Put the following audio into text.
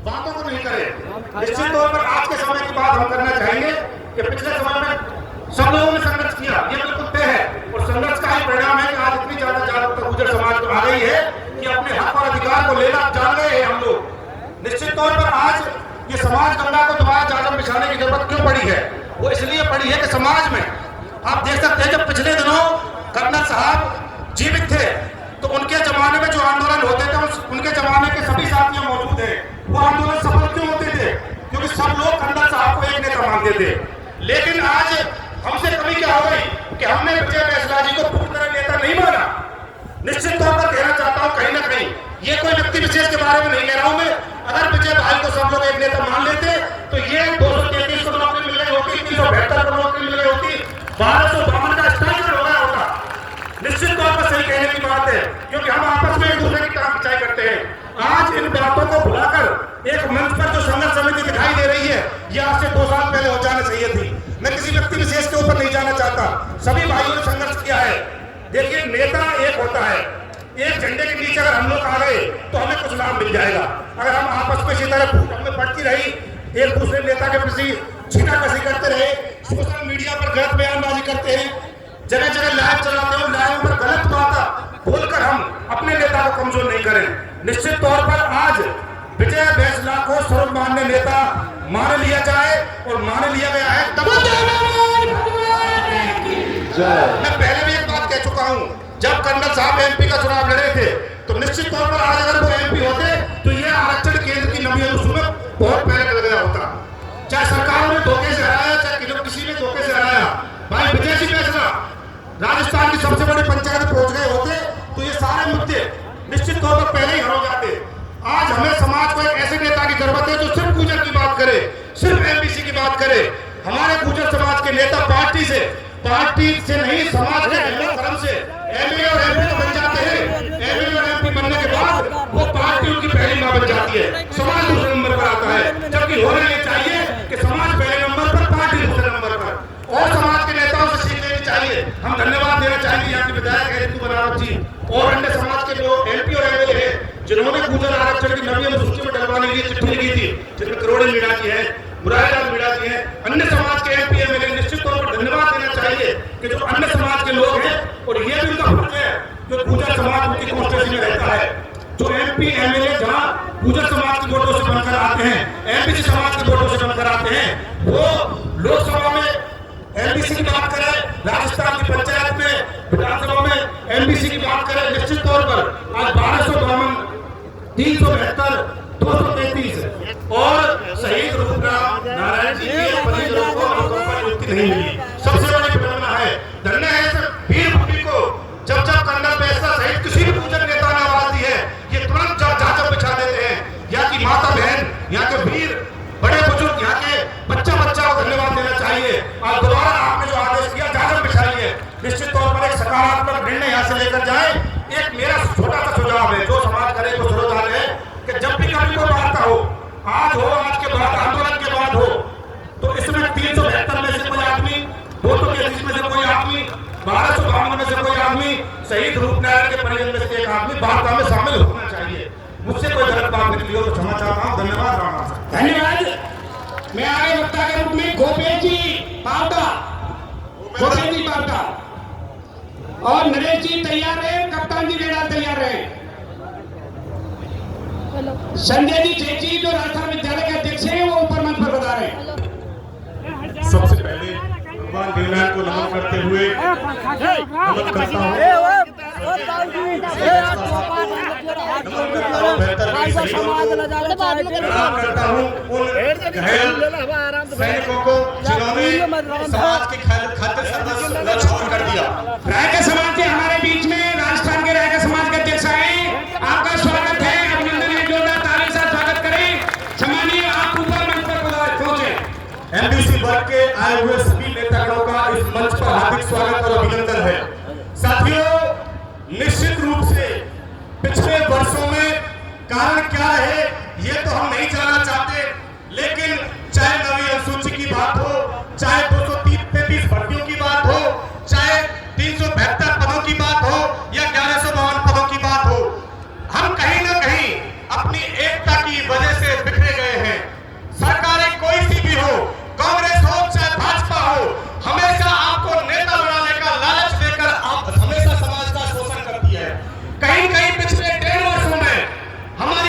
बातों को नहीं करें। निश्चित तौर पर आज के समय की बात हम करना चाहेंगे कि पिछले समय में सब लोगों ने संघर्ष किया, ये बिल्कुल तय है, और संघर्ष का ही परिणाम है कि आज इतनी ज्यादा जागरूकता गुर्जर समाज को आ गई है कि अपने हक और अधिकार को लेना जान गए हैं हम लोग। निश्चित तौर पर आज ये समाज गंगा को दोबारा जाजम बिछाने की जरूरत क्यों पड़ी है? वो इसलिए पड़ी है कि समाज में आप देख सकते हैं जब पिछले दिनों कर्नल साहब जीवित थे तो उनके जमाने में जो आंदोलन होते थे उनके जमाने के सभी साथियों मौजूद थे, वो आंदोलन सफल क्यों होते थे? क्योंकि सब लोग कर्नल साहब को एक नेता मानते थे। लेकिन आज हमसे कमी क्या हो गई कि हमने विजय बैसला जी को पूरी तरह नेता नहीं माना। निश्चित तौर पर कहना चाहता हूं कहीं ना कहीं ये कोई व्यक्ति विशेष के बारे में नहीं कह रहा हूं मैं, अगर विजय भाई को सब लोग एक नेता मान लेते तो ये 233 करोड़ नौकरी मिल गई होती, 372 करोड़ नौकरी मिल गई होती, 1252 का स्ट्राइक हो गया होता। निश्चित तौर पर सही कहने की बात है, क्योंकि हम आपस में एक दूसरे की टांग खिंचाई करते हैं। आज इन बातों को भुलाकर एक मंच पर जो संघर्ष समिति दिखाई दे रही है, ये आज से 2 साल पहले हो जाना चाहिए थी। मैं किसी व्यक्ति विशेष के ऊपर नहीं जाना चाहता, सभी भाइयों ने संघर्ष किया है। देखिए, नेता एक होता है, एक झंडे के नीचे अगर हम लोग आ गए तो हमें कुछ लाभ मिल जाएगा। अगर हम आपस में इसी तरह फूट हमें पड़ती रही, एक दूसरे नेता के प्रति छीनाकसी करते रहे, सोशल मीडिया पर गलत बयानबाजी करते हैं, जगह जगह लाइव चलाते हो, लाइव पर गलत बात बोलकर हम अपने नेता को कमजोर नहीं करें। निश्चित तौर पर आज विजय बैसला को सर्वमान्य नेता मान लिया जाए और मान लिया गया है। मैं पहले भी एक बात कह चुका हूं, जब कर्नल साहब एमपी का चुनाव लड़े थे तो निश्चित तौर पर आज अगर वो एमपी होते तो ये आरक्षण केंद्र की नवी अनुसूची में बहुत पहले लग गया होता। चाहे सरकारों ने धोखे से हराया, चाहे किसी ने धोखे से हराया, भाई विजय सिंह बैसला राजस्थान की सबसे बड़ी पंचायत पहुंच गए होते तो ये सारे मुद्दे निश्चित तौर पर पहले ही हल हो जाते। आज हमें समाज को एक ऐसे नेता की जरूरत है जो सिर्फ गुर्जर की बात करे, सिर्फ एमबीसी की बात करे। हमारे गुर्जर समाज के नेता पार्टी से नहीं, समाज के धर्म से एमएलए और एमपी बन जाते हैं। एमएलए और एमपी बनने के बाद वो पार्टी उनकी पहली मां बन जाती है, समाज दूसरे नंबर पर आता है। जबकि होना ये चाहिए कि समाज पहले नंबर पर, पार्टी दूसरे नंबर पर। और समाज के नेताओं से सीख लेनी चाहिए। हम धन्यवाद देना चाहेंगे यहाँ के विधायक हेतु बनारस जी और अन्य समाज के जो एमपी और एमएलए हैं जिन्होंने गुर्जर आरक्षण की नवी अनुसूची में डलवाने के लिए चिट्ठी लिखी थी, जिसमें करोड़ी मीणा जी है, मुरारीलाल मीणा जी हैं, अन्य समाज के एमपी एमएलए। निश्चित तौर पर धन्यवाद देना चाहिए कि जो अन्य समाज के लोग हैं, और ये भी उनका फर्ज है जो गुर्जर समाज उनकी कॉन्स्टिट्यूंसी में रहता है, जो एमपी एमएलए जहां गुर्जर समाज के वोटों से बनकर आते हैं, एमबीसी समाज के वोटों से बनकर आते हैं, वो लोकसभा में एमबीसी की बात करें, राजस्थान की पंचायत में विधानसभा में एमबीसी की बात करें। निश्चित तौर पर आज 1252, 372, 233 और शहीद रूपनाम नारायण जी के परिजनों को नौकरों पर नियुक्ति नहीं मिली। सबसे बड़ी विडंबना है। धन्य है वीर भूमि को, जब कर्नल बैसला सहित किसी भी गुर्जर नेता ने आवाज दी है, ये तुरंत जाजम बिछा देते हैं। यहाँ की माता बहन, यहाँ के वीर बड़े बुजुर्ग, यहाँ के बच्चा को धन्यवाद देना चाहिए। और दोबारा आपने जो आदेश किया, जाजम बिछाइए। निश्चित तौर पर एक सकारात्मक निर्णय यहाँ से लेकर जाए। एक मेरा छोटा सा सुझाव है, जो समाज करे वो सुझाव है कि जब भी कभी कोई वार्ता हो, आज हो, आज के बाद, आंदोलन के बाद हो, तो इसमें 372 में से कोई आदमी, 233 में से कोई आदमी, 1252 में से कोई आदमी, शहीद रूपनारायण के परिजन में से एक आदमी वार्ता में शामिल होना चाहिए। मुझसे कोई गलत बात निकली हो तो क्षमा चाहता हूँ। धन्यवाद। राम धन्यवाद। मैं आगे वक्ता के रूप में गोपेश जी पावटा और नरेश जी तैयार है, कप्तान जी बेड़ा तैयार है, संजय जी चेची जो राजस्थान विद्यालय के अध्यक्ष हैं वो ऊपर मंच पर बता रहे हैं। सबसे पहले भगवान भीमनाथ को नमन करते हुए नमन करता हूँ उन घायल सैनिकों को जिन्होंने समाज के खातिर सर्वस्व छोड़ कर दिया। रायका समाज के हमारे बीच में राजस्थान के रायका समाज के अध्यक्ष आए, आपका स्वागत है, अभिनंदन है, जोरदार ताली से स्वागत करें। सम्मानिए, आप ऊपर मंच पर पहुंचे। एमबीसी वर्ग के आए हुए सभी नेतागणों का इस मंच पर हार्दिक स्वागत और अभिनंदन है।